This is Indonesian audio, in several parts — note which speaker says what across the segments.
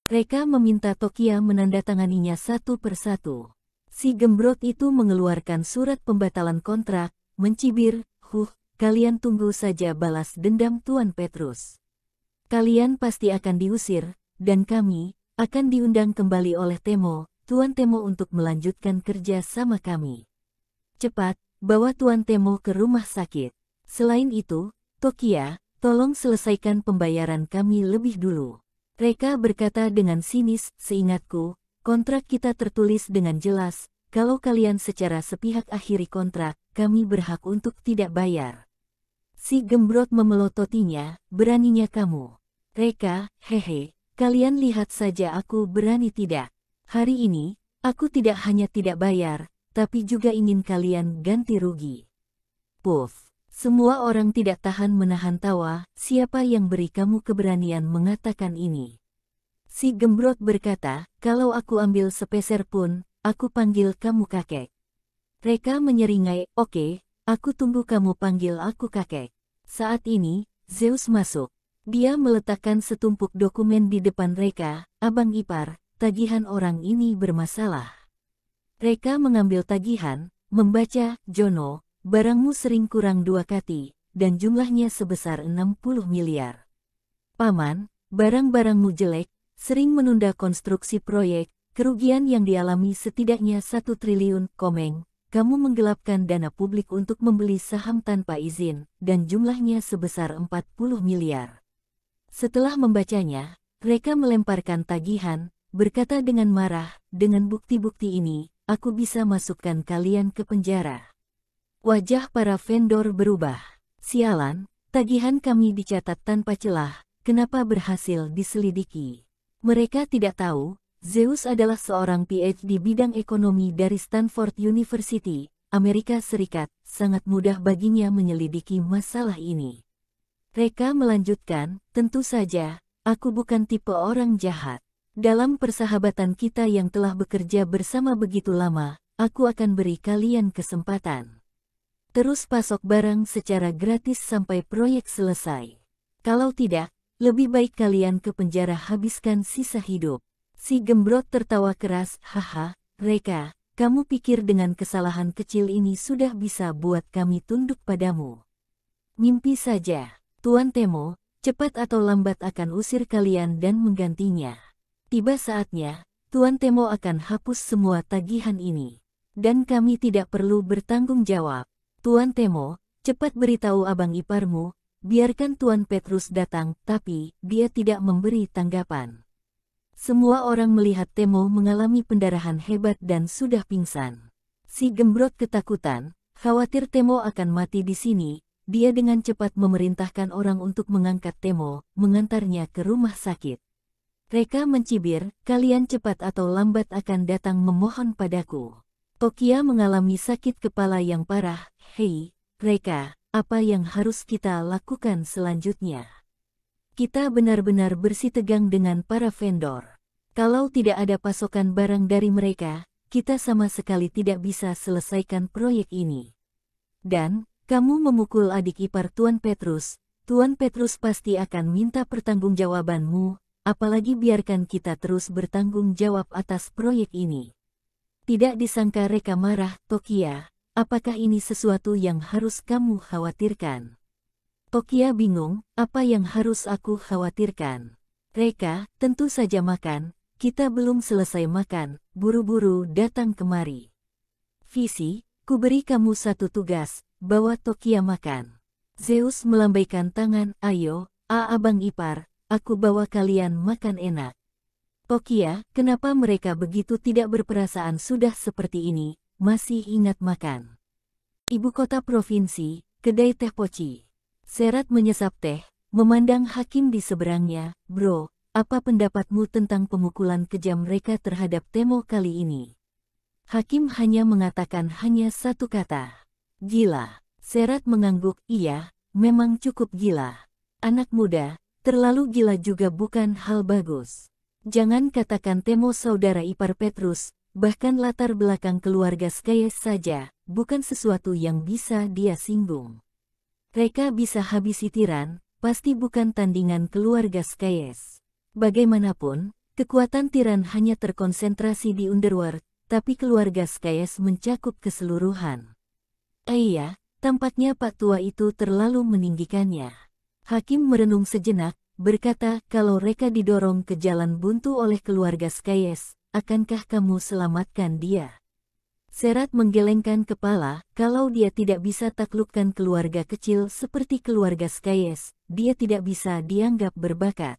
Speaker 1: Reka meminta Tokia menandatanganinya satu persatu. Si gembrot itu mengeluarkan surat pembatalan kontrak, mencibir, kalian tunggu saja balas dendam Tuan Petrus. Kalian pasti akan diusir, dan kami akan diundang kembali oleh Tuan Temo untuk melanjutkan kerja sama kami. Cepat, bawa Tuan Temo ke rumah sakit. Selain itu, Tokia, tolong selesaikan pembayaran kami lebih dulu. Reka berkata dengan sinis, seingatku, kontrak kita tertulis dengan jelas, kalau kalian secara sepihak akhiri kontrak, kami berhak untuk tidak bayar. Si gembrot memelototinya, beraninya kamu. Reka, hehe, kalian lihat saja aku berani tidak. Hari ini, aku tidak hanya tidak bayar, tapi juga ingin kalian ganti rugi. Puff, semua orang tidak tahan menahan tawa, siapa yang beri kamu keberanian mengatakan ini? Si gembrot berkata, kalau aku ambil sepeser pun, aku panggil kamu kakek. Reka menyeringai, oke, aku tunggu kamu panggil aku kakek. Saat ini, Zeus masuk. Dia meletakkan setumpuk dokumen di depan Reka, abang ipar, tagihan orang ini bermasalah. Reka mengambil tagihan, membaca, Jono, barangmu sering kurang 2 kati, dan jumlahnya sebesar 60 miliar. Paman, barang-barangmu jelek, sering menunda konstruksi proyek, kerugian yang dialami setidaknya 1 triliun, Komeng, kamu menggelapkan dana publik untuk membeli saham tanpa izin, dan jumlahnya sebesar 40 miliar. Setelah membacanya, Reka melemparkan tagihan, berkata dengan marah, dengan bukti-bukti ini, aku bisa masukkan kalian ke penjara. Wajah para vendor berubah. Sialan, tagihan kami dicatat tanpa celah, kenapa berhasil diselidiki? Mereka tidak tahu, Zeus adalah seorang PhD bidang ekonomi dari Stanford University, Amerika Serikat, sangat mudah baginya menyelidiki masalah ini. Reka melanjutkan, tentu saja, aku bukan tipe orang jahat. Dalam persahabatan kita yang telah bekerja bersama begitu lama, aku akan beri kalian kesempatan. Terus pasok barang secara gratis sampai proyek selesai. Kalau tidak, lebih baik kalian ke penjara habiskan sisa hidup. Si gembrot tertawa keras, haha, Reka, kamu pikir dengan kesalahan kecil ini sudah bisa buat kami tunduk padamu? Mimpi saja, Tuan Temo, cepat atau lambat akan usir kalian dan menggantinya. Tiba saatnya, Tuan Temo akan hapus semua tagihan ini. Dan kami tidak perlu bertanggung jawab. Tuan Temo, cepat beritahu abang iparmu, biarkan Tuan Petrus datang, tapi dia tidak memberi tanggapan. Semua orang melihat Temo mengalami pendarahan hebat dan sudah pingsan. Si gembrot ketakutan, khawatir Temo akan mati di sini, dia dengan cepat memerintahkan orang untuk mengangkat Temo, mengantarnya ke rumah sakit. Reka mencibir, kalian cepat atau lambat akan datang memohon padaku. Tokia mengalami sakit kepala yang parah, hei, Reka, apa yang harus kita lakukan selanjutnya? Kita benar-benar bersitegang dengan para vendor. Kalau tidak ada pasokan barang dari mereka, kita sama sekali tidak bisa selesaikan proyek ini. Dan, kamu memukul adik ipar Tuan Petrus pasti akan minta pertanggungjawabanmu, apalagi biarkan kita terus bertanggung jawab atas proyek ini. Tidak disangka Reka marah, Tokia, apakah ini sesuatu yang harus kamu khawatirkan? Tokia bingung, apa yang harus aku khawatirkan? Reka, tentu saja makan, kita belum selesai makan, buru-buru datang kemari. Visi, ku beri kamu satu tugas, bawa Tokia makan. Zeus melambaikan tangan, ayo, abang ipar, aku bawa kalian makan enak. Tokia, kenapa mereka begitu tidak berperasaan sudah seperti ini, masih ingat makan? Ibu kota provinsi, kedai teh Poci. Serat menyesap teh, memandang hakim di seberangnya, bro, apa pendapatmu tentang pemukulan kejam mereka terhadap Temo kali ini? Hakim hanya mengatakan hanya satu kata. Gila. Serat mengangguk, iya, memang cukup gila. Anak muda, terlalu gila juga bukan hal bagus. Jangan katakan Temo saudara ipar Petrus, bahkan latar belakang keluarga Skyes saja, bukan sesuatu yang bisa dia singgung. Reka bisa habisi tiran, pasti bukan tandingan keluarga Skyes. Bagaimanapun, Kekuatan tiran hanya terkonsentrasi di Underworld, tapi keluarga Skyes mencakup keseluruhan. Iya, tampaknya Pak Tua itu terlalu meninggikannya. Hakim merenung sejenak, berkata, kalau Reka didorong ke jalan buntu oleh keluarga Skyes, akankah kamu selamatkan dia? Serat menggelengkan kepala, kalau dia tidak bisa taklukkan keluarga kecil seperti keluarga Skyes, dia tidak bisa dianggap berbakat.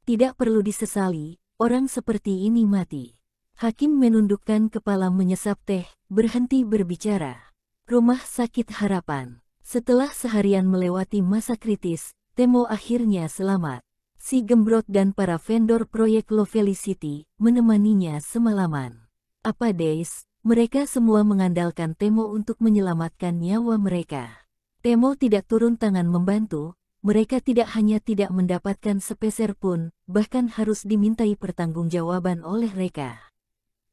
Speaker 1: Tidak perlu disesali, orang seperti ini mati. Hakim menundukkan kepala menyesap teh, berhenti berbicara. Rumah Sakit Harapan. Setelah seharian melewati masa kritis, Temo akhirnya selamat. Si Gembrot dan para vendor proyek Lovelicity menemaninya semalaman. Apa Days? Mereka semua mengandalkan Temo untuk menyelamatkan nyawa mereka. Temo tidak turun tangan membantu, mereka tidak hanya tidak mendapatkan sepeser pun, bahkan harus dimintai pertanggungjawaban oleh Reka.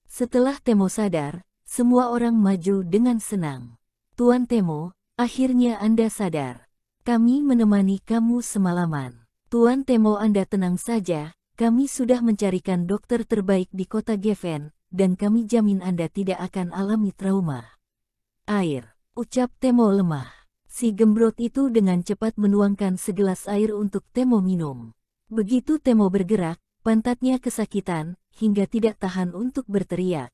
Speaker 1: Setelah Temo sadar, semua orang maju dengan senang. Tuan Temo, akhirnya Anda sadar. Kami menemani kamu semalaman. Tuan Temo, Anda tenang saja, kami sudah mencarikan dokter terbaik di kota Geffen, dan kami jamin Anda tidak akan alami trauma. Air, ucap Temo lemah. Si Gembrot itu dengan cepat menuangkan segelas air untuk Temo minum. Begitu Temo bergerak, pantatnya kesakitan, hingga tidak tahan untuk berteriak.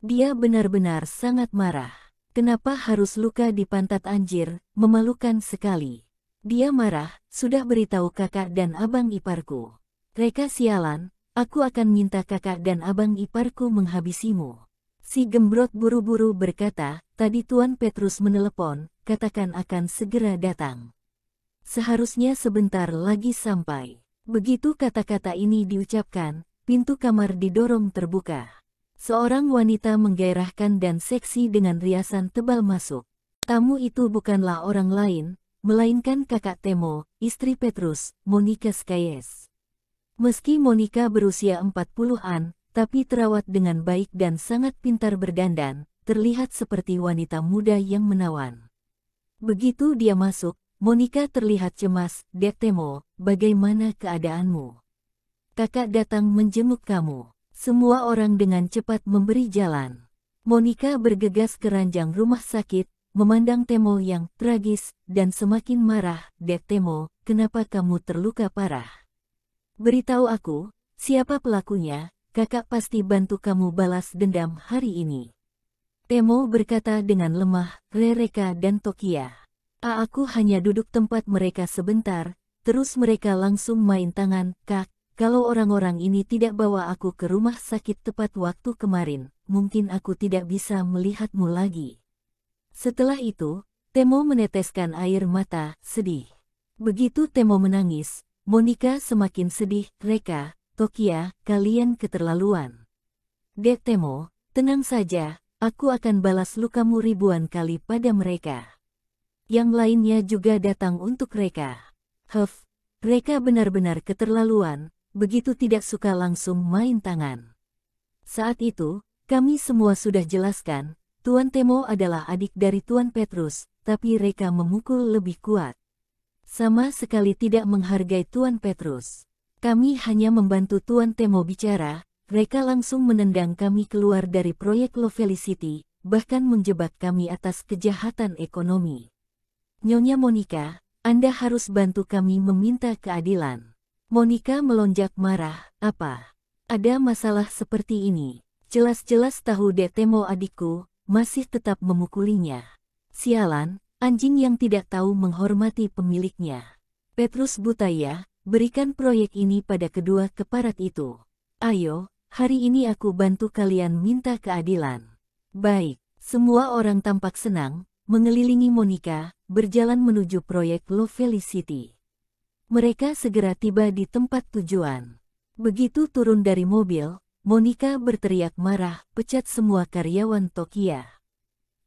Speaker 1: Dia benar-benar sangat marah. Kenapa harus luka di pantat anjir, memalukan sekali. Dia marah, sudah beritahu kakak dan abang iparku. Reka sialan. Aku akan minta kakak dan abang iparku menghabisimu. Si Gembrot buru-buru berkata, tadi Tuan Petrus menelepon, katakan akan segera datang. Seharusnya sebentar lagi sampai. Begitu kata-kata ini diucapkan, pintu kamar didorong terbuka. Seorang wanita menggairahkan dan seksi dengan riasan tebal masuk. Tamu itu bukanlah orang lain, melainkan kakak Temo, istri Petrus, Monica Skyes. Meski Monica berusia 40-an, tapi terawat dengan baik dan sangat pintar berdandan, terlihat seperti wanita muda yang menawan. Begitu dia masuk, Monica terlihat cemas. Dek Temo, bagaimana keadaanmu? Kakak datang menjenguk kamu. Semua orang dengan cepat memberi jalan. Monica bergegas ke ranjang rumah sakit, memandang Temo yang tragis, dan semakin marah. Dek Temo, kenapa kamu terluka parah? Beritahu aku, siapa pelakunya, kakak pasti bantu kamu balas dendam hari ini. Temo berkata dengan lemah, Reka dan Tokia. Aku hanya duduk tempat mereka sebentar, terus mereka langsung main tangan. Kak, kalau orang-orang ini tidak bawa aku ke rumah sakit tepat waktu kemarin, mungkin aku tidak bisa melihatmu lagi. Setelah itu, Temo meneteskan air mata, sedih. Begitu Temo menangis, Monica semakin sedih. Reka, Tokia, kalian keterlaluan. Dek Temo, tenang saja, aku akan balas lukamu ribuan kali pada mereka. Yang lainnya juga datang untuk Reka. Reka benar-benar keterlaluan, begitu tidak suka langsung main tangan. Saat itu, kami semua sudah jelaskan, Tuan Temo adalah adik dari Tuan Petrus, tapi Reka memukul lebih kuat. Sama sekali tidak menghargai Tuan Petrus. Kami hanya membantu Tuan Temo bicara, Reka langsung menendang kami keluar dari proyek Lovelicity, bahkan menjebak kami atas kejahatan ekonomi. Nyonya Monica, Anda harus bantu kami meminta keadilan. Monica melonjak marah, apa? Ada masalah seperti ini. Jelas-jelas tahu Dek Temo adikku, masih tetap memukulinya. Sialan. Anjing yang tidak tahu menghormati pemiliknya. Petrus Butaya, berikan proyek ini pada kedua keparat itu. Ayo, hari ini aku bantu kalian minta keadilan. Baik, semua orang tampak senang, mengelilingi Monica, berjalan menuju proyek Lovelicity. Mereka segera tiba di tempat tujuan. Begitu turun dari mobil, Monica berteriak marah, pecat semua karyawan Tokia.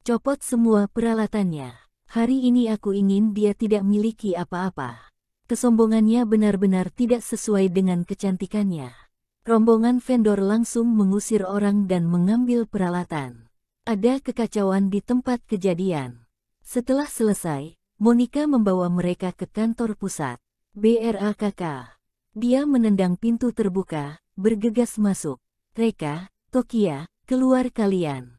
Speaker 1: Copot semua peralatannya. Hari ini aku ingin dia tidak miliki apa-apa. Kesombongannya benar-benar tidak sesuai dengan kecantikannya. Rombongan vendor langsung mengusir orang dan mengambil peralatan. Ada kekacauan di tempat kejadian. Setelah selesai, Monica membawa mereka ke kantor pusat. BRAKK. Dia menendang pintu terbuka, bergegas masuk. Reka, Tokia, keluar kalian.